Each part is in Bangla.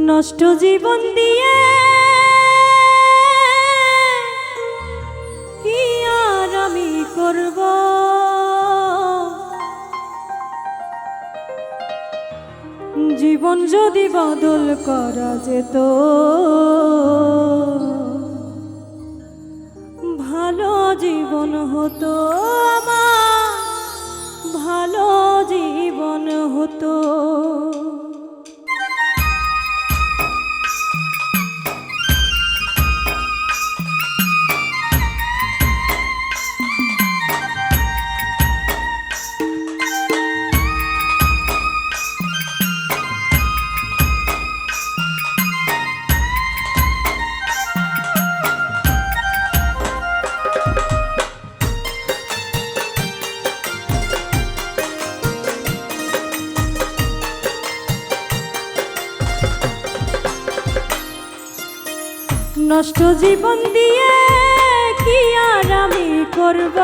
নষ্ট জীবন দিয়ে কি আর আমি করব, জীবন যদি বদল করা যেত ভালো জীবন হতো আমার, ভালো জীবন হতো। নষ্ট জীবন দিয়ে কি আর আমি করব,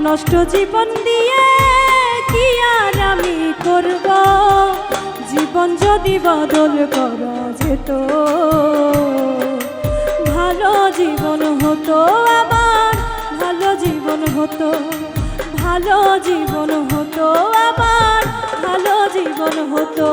নষ্ট জীবন দিয়ে কি আর আমি করব, জীবন যদি বদল করা যেত ভালো জীবন হতো আমার, ভালো জীবন হতো, ভালো জীবন হতো আমার, ভালো জীবন হতো।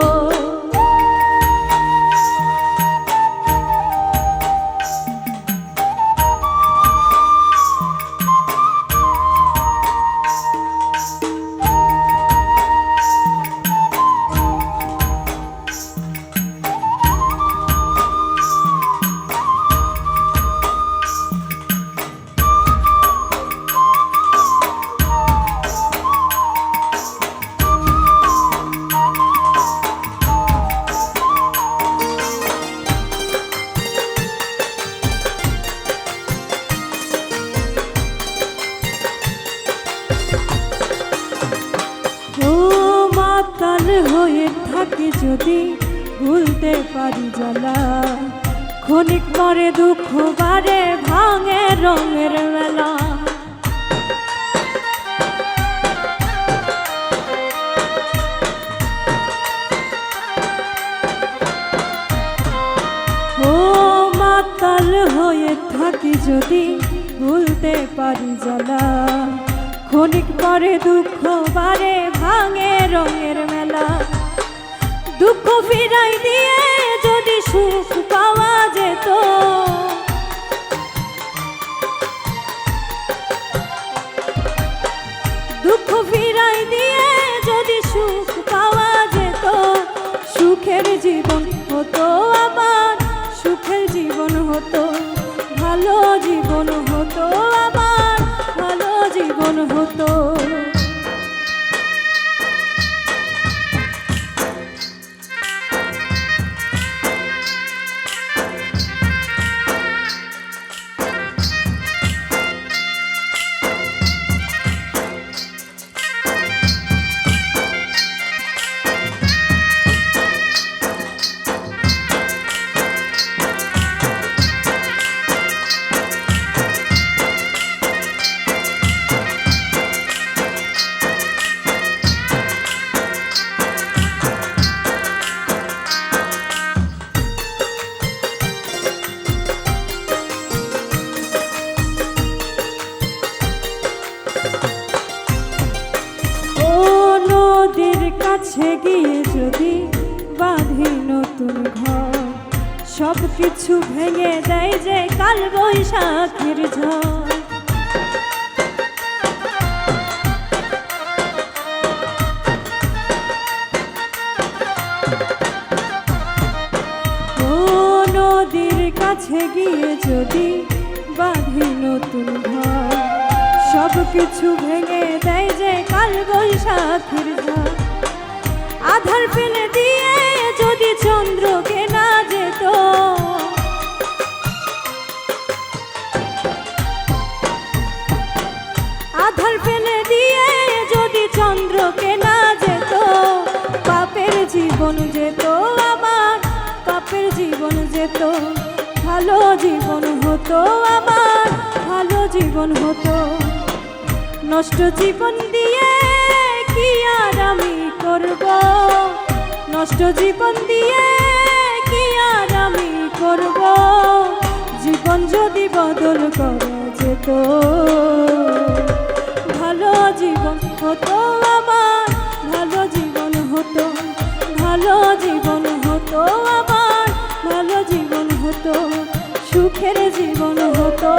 মাতাল হয়ে থাকি যদি ভুলতে পারি জ্বালা, ক্ষণিক পরে দুঃখ বারে ভাঙে রঙের মেলা। ও মাতাল হয়ে থাকি যদি ভুলতে পারি জ্বালা, ক্ষণিক পরে দুঃখ বারে ভাঙে রঙের মেলা। দুঃখ ফিরাই দিয়ে যদি সুখ পাওয়া যেত, দুঃখ ফিরাই দিয়ে যদি সুখ পাওয়া যেত, সুখের জীবন হতো আমার, সুখের জীবন হতো, ভালো জীবন হতো আমার, ভালো জীবন হতো। কাছে গিয়ে যদি বাঁধি নতুন ঘর, সব কিছু ভেঙে দেয় যে কাল বৈশাখের ঝড়। ও নদীর কাছে গিয়ে যদি বাঁধি নতুন ঘর, সব কিছু ভেঙে দেয় যে কাল বৈশাখের ঝড়। আধার ফেলে দিয়ে যদি চন্দ্রকে না যেত, আধার ফেলে দিয়ে যদি চন্দ্রকে না যেত, পাপের জীবন যেত আমার, পাপের জীবন যেত, ভালো জীবন হতো আমার, ভালো জীবন হতো। নষ্ট জীবন দিয়ে কি আর আমি করব, নষ্ট জীবন দিয়ে জীবন যদি বদল করা যেত, ভালো জীবন হতো আমার, ভালো জীবন হতো, ভালো জীবন হতো আমার, ভালো জীবন হতো, সুখের জীবন হতো